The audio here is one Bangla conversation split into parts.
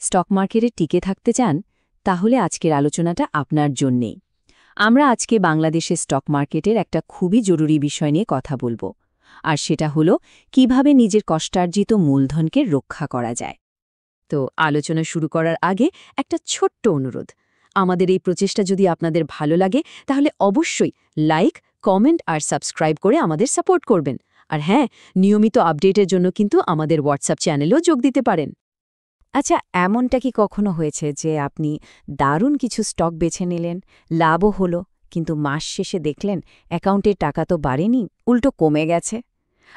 স্টক মার্কেটে টিকে থাকতে চান তাহলে আজকের আলোচনাটা আপনার জন্যেই। আমরা আজকে বাংলাদেশের স্টক মার্কেটের একটা খুবই জরুরি বিষয় নিয়ে কথা বলবো, আর সেটা হলো কিভাবে নিজের কষ্টার্জিত মূলধনকে রক্ষা করা যায়। তো আলোচনা শুরু করার আগে একটা ছোট্ট অনুরোধ, আমাদের এই প্রচেষ্টা যদি আপনাদের ভালো লাগে তাহলে অবশ্যই লাইক, কমেন্ট আর সাবস্ক্রাইব করে আমাদের সাপোর্ট করবেন। আর হ্যাঁ, নিয়মিত আপডেটের জন্য কিন্তু আমাদের হোয়াটসঅ্যাপ চ্যানেলেও যোগ দিতে পারেন। আচ্ছা, এমনটা কি কখনো হয়েছে যে আপনি দারুণ কিছু স্টক বেছে নিলেন, লাভও হলো, কিন্তু মাস শেষে দেখলেন অ্যাকাউন্টের টাকা তো বাড়েনি, উল্টো কমে গেছে?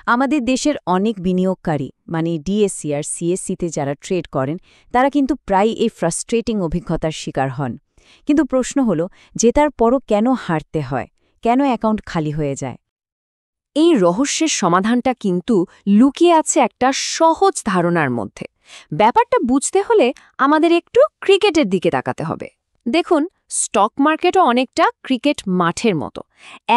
আমাদের দেশের অনেক বিনিয়োগকারী মানে ডিএসসি আর সিএসসিতে যারা ট্রেড করেন তারা কিন্তু প্রায় এই ফ্রাস্ট্রেটিং অভিজ্ঞতার শিকার হন। কিন্তু প্রশ্ন হলো, জেতার পরও কেন হারতে হয়, কেন অ্যাকাউন্ট খালি হয়ে যায়? এই রহস্যের সমাধানটা কিন্তু লুকিয়ে আছে একটা সহজ ধারণার মধ্যে। ব্যাপারটা বুঝতে হলে আমাদের একটু ক্রিকেটের দিকে তাকাতে হবে। দেখুন, স্টক মার্কেটও অনেকটা ক্রিকেট মাঠের মতো।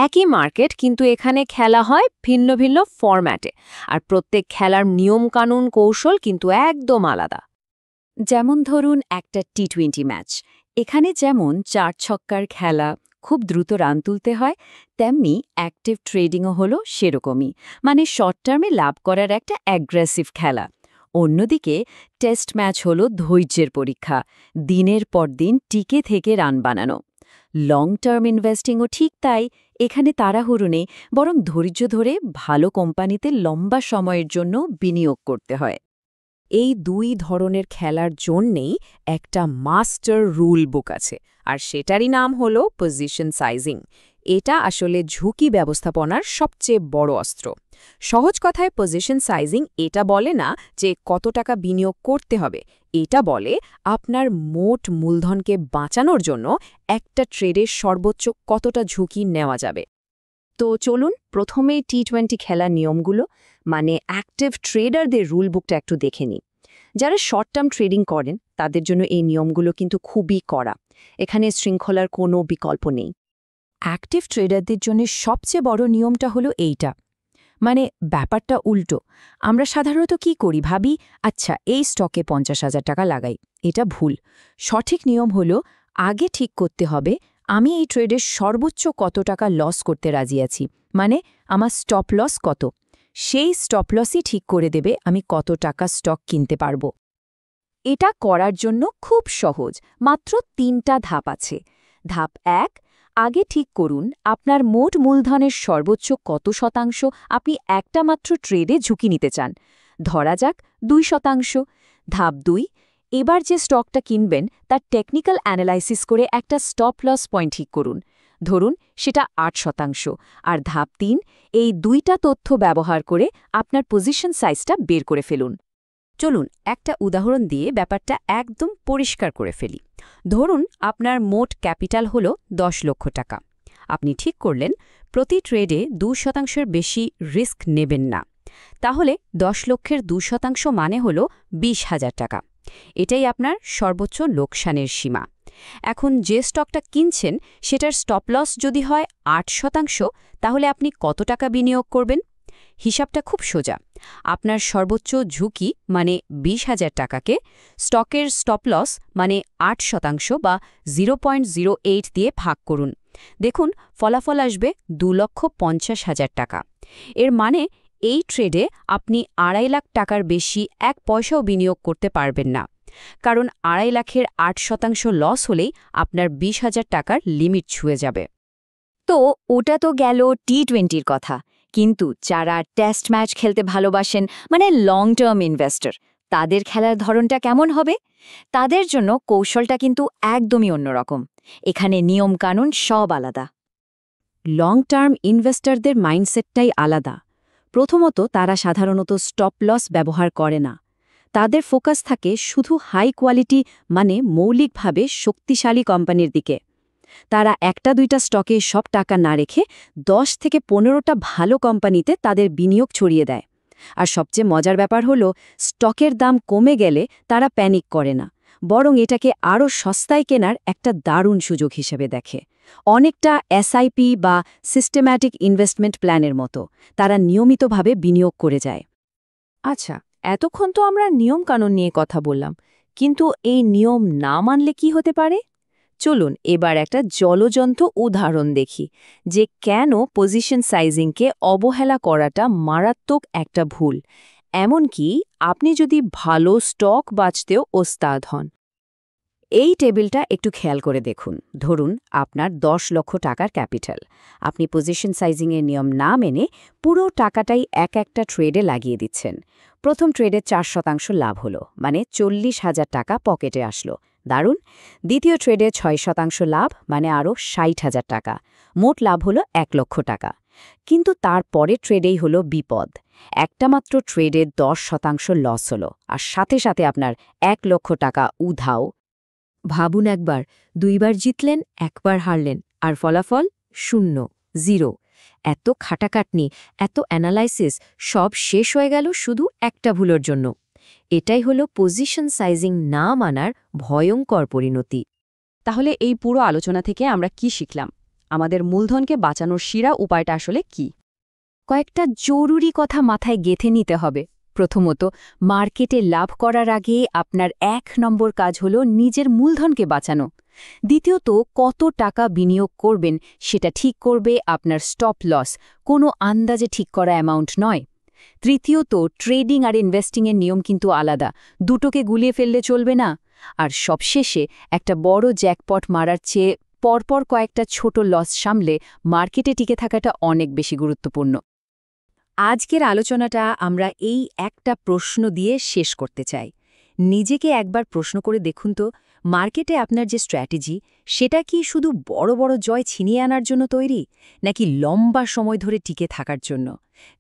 একই মার্কেট, কিন্তু এখানে খেলা হয় ভিন্ন ভিন্ন ফরম্যাটে, আর প্রত্যেক খেলার নিয়মকানুন কৌশল কিন্তু একদম আলাদা। যেমন ধরুন একটা টি-20 ম্যাচ, এখানে যেমন 4 ছক্কার খেলা, খুব দ্রুত রান তুলতে হয়, তেমনি অ্যাক্টিভ ট্রেডিংও হলো সেরকমই, মানে শর্ট টার্মে লাভ করার একটা অ্যাগ্রেসিভ খেলা। অন্যদিকে টেস্ট ম্যাচ হলো ধৈর্যের পরীক্ষা, দিনের পর দিন টিকে থেকে রান বানানো। লং টার্ম ইনভেস্টিংও ঠিক তাই, এখানে তাড়াহুড়ো নেই, বরং ধৈর্য ধরে ভালো কোম্পানিতে লম্বা সময়ের জন্য বিনিয়োগ করতে হয়। এই দুই ধরনের খেলার জন্যেই একটা মাস্টার রুল বুক আছে, আর সেটারই নাম হলো পজিশন সাইজিং। এটা আসলে ঝুঁকি ব্যবস্থাপনার সবচেয়ে বড় অস্ত্র। সহজ কথায় পজিশন সাইজিং এটা বলে না যে কত টাকা বিনিয়োগ করতে হবে, এটা বলে আপনার মোট মূলধনকে বাঁচানোর জন্য একটা ট্রেডে সর্বোচ্চ কতটা ঝুঁকি নেওয়া যাবে। তো চলুন প্রথমেই টি-20 খেলার নিয়মগুলো মানে অ্যাক্টিভ ট্রেডারদের রুল বুকটা একটু দেখে নিই। যারা শর্ট টার্ম ট্রেডিং করেন তাদের জন্য এই নিয়মগুলো কিন্তু খুবই কড়া, এখানে শৃঙ্খলার কোনো বিকল্প নেই। অ্যাক্টিভ ট্রেডারদের জন্য সবচেয়ে বড় নিয়মটা হলো এইটা, মানে ব্যাপারটা উল্টো। আমরা সাধারণত কি করি, ভাবি আচ্ছা এই স্টকে 50,000 টাকা লাগাই, এটা ভুল। সঠিক নিয়ম হলো আগে ঠিক করতে হবে আমি এই ট্রেডের সর্বোচ্চ কত টাকা লস করতে রাজি আছি, মানে আমার স্টপ লস কত। সেই স্টপ লসই ঠিক করে দেবে আমি কত টাকা স্টক কিনতে পারবো। এটা করার জন্য খুব সহজ, মাত্র 3টা ধাপ আছে। ধাপ 1, আগে ঠিক করুন আপনার মোট মূলধনের সর্বোচ্চ কত শতাংশ আপনি একটা মাত্র ট্রেডে ঝুঁকি নিতে চান। ধরা যাক 2%। ধাপ 2, এবার যে স্টকটা কিনবেন তার টেকনিক্যাল অ্যানালাইসিস করে একটা স্টপ লস পয়েন্ট ঠিক করুন, ধরুন সেটা 8%। আর ধাপ 3, এই 2টা তথ্য ব্যবহার করে আপনার পজিশন সাইজটা বের করে ফেলুন। চলুন একটা উদাহরণ দিয়ে ব্যাপারটা একদম পরিষ্কার করে ফেলি। ধরুন আপনার মোট ক্যাপিটাল হল 10 লক্ষ টাকা। আপনি ঠিক করলেন প্রতি ট্রেডে 2% বেশি রিস্ক নেবেন না। তাহলে 10 লক্ষের 2% মানে হল 20,000 টাকা। এটাই আপনার সর্বোচ্চ লোকসানের সীমা। এখন যে স্টকটা কিনছেন সেটার স্টপ লস যদি হয় 8%, তাহলে আপনি কত টাকা বিনিয়োগ করবেন? হিসাবটা খুব সোজা। আপনার সর্বোচ্চ ঝুঁকি মানে 20,000 টাকাকে স্টকের স্টপ লস মানে 8% বা 0.08 দিয়ে ভাগ করুন। দেখুন ফলাফল আসবে 2,50,000 টাকা। এর মানে এই ট্রেডে আপনি 2.5 লাখ টাকার বেশি এক পয়সাও বিনিয়োগ করতে পারবেন না, কারণ 2.5 লাখের 8% লস হলেই আপনার 20,000 টাকার লিমিট ছুঁয়ে যাবে। তো ওটা তো গেল টি-20-র কথা, কিন্তু যারা টেস্ট ম্যাচ খেলতে ভালোবাসেন মানে লং টার্ম ইনভেস্টর, তাদের খেলার ধরনটা কেমন হবে? তাদের জন্য কৌশলটা কিন্তু একদমই অন্যরকম। এখানে নিয়মকানুন সব আলাদা। লং টার্ম ইনভেস্টরদের মাইন্ডসেটটাই আলাদা। প্রথমত তারা সাধারণত স্টপ লস ব্যবহার করে না। তাদের ফোকাস থাকে শুধু হাই কোয়ালিটি মানে মৌলিকভাবে শক্তিশালী কোম্পানির দিকে। তারা 1-2টা স্টকে সব টাকা না রেখে 10 থেকে 15টা ভালো কোম্পানিতে তাদের বিনিয়োগ ছড়িয়ে দেয়। আর সবচেয়ে মজার ব্যাপার হলো স্টকের দাম কমে গেলে তারা প্যানিক করে না, বরং এটাকে আরও সস্তায় কেনার একটা দারুণ সুযোগ হিসেবে দেখে। অনেকটা এসআইপি বা সিস্টেম্যাটিক ইনভেস্টমেন্ট প্ল্যানের মতো তারা নিয়মিতভাবে বিনিয়োগ করে যায়। আচ্ছা, এতক্ষণ তো আমরা নিয়মকানুন নিয়ে কথা বললাম, কিন্তু এই নিয়ম না মানলে কি হতে পারে? চলুন এবার একটা জলজন্ত উদাহরণ দেখি যে কেন পজিশন সাইজিংকে অবহেলা করাটা মারাত্মক একটা ভুল, এমনকি আপনি যদি ভালো স্টক বাছতেও ওস্তাদ হন। এই টেবিলটা একটু খেয়াল করে দেখুন। ধরুন আপনার ১০ লক্ষ টাকার ক্যাপিটাল। আপনি পজিশন সাইজিংয়ের নিয়ম না মেনে পুরো টাকাটাই একটা ট্রেডে লাগিয়ে দিচ্ছেন। প্রথম ট্রেডে ৪% লাভ হলো, মানে ৪০,০০০ টাকা পকেটে আসলো। দারুণ। দ্বিতীয় ট্রেডে ৬% লাভ, মানে আরও ৬০,০০০ টাকা। মোট লাভ হলো ১ লক্ষ টাকা। কিন্তু তারপরে ট্রেডেই হলো বিপদ। একটা মাত্র ট্রেডে ১০% লস হলো, আর সাথে সাথে আপনার ১ লক্ষ টাকা উধাও। ভাবুন একবার, ২ বার জিতলেন, ১ বার হারলেন, আর ফলাফল ০, 0। এত খাটাখাটনি, এত অ্যানালাইসিস সব শেষ হয়ে গেল শুধু একটা ভুলের জন্য। এটাই হলো পজিশন সাইজিং না মানার ভয়ঙ্কর পরিণতি। তাহলে এই পুরো আলোচনা থেকে আমরা কি শিখলাম? আমাদের মূলধনকে বাঁচানোর সেরা উপায়টা আসলে কি? কয়েকটা জরুরি কথা মাথায় গেঁথে নিতে হবে। প্রথমত, মার্কেটে লাভ করার আগে আপনার ১ নম্বর কাজ হল নিজের মূলধনকে বাঁচানো। দ্বিতীয়ত, কত টাকা বিনিয়োগ করবেন সেটা ঠিক করবে আপনার স্টপ লস, কোনো আন্দাজে ঠিক করা অ্যামাউন্ট নয়। তৃতীয়ত, ট্রেডিং আর ইনভেস্টিংয়ের নিয়ম কিন্তু আলাদা, দুটোকে গুলিয়ে ফেললে চলবে না। আর সবশেষে, একটা বড় জ্যাকপট মারার চেয়ে পরপর কয়েকটা ছোট লস সামলে মার্কেটে টিকে থাকাটা অনেক বেশি গুরুত্বপূর্ণ। আজকের আলোচনাটা আমরা এই একটা প্রশ্ন দিয়ে শেষ করতে চাই। নিজেকে একবার প্রশ্ন করে দেখুন তো, মার্কেটে আপনার যে স্ট্র্যাটেজি, সেটা কি শুধু বড় বড় জয় ছিনিয়ে আনার জন্য তৈরি, নাকি লম্বা সময় ধরে টিকে থাকার জন্য?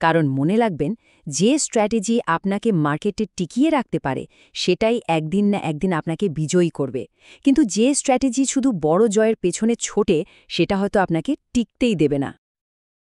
কারণ মনে রাখবেন, যে স্ট্র্যাটেজি আপনাকে মার্কেটে টিকিয়ে রাখতে পারে সেটাই একদিন না একদিন আপনাকে বিজয়ী করবে। কিন্তু যে স্ট্র্যাটেজি শুধু বড় জয়ের পেছনে ছোটে, সেটা হয়তো আপনাকে টিকতেই দেবে না।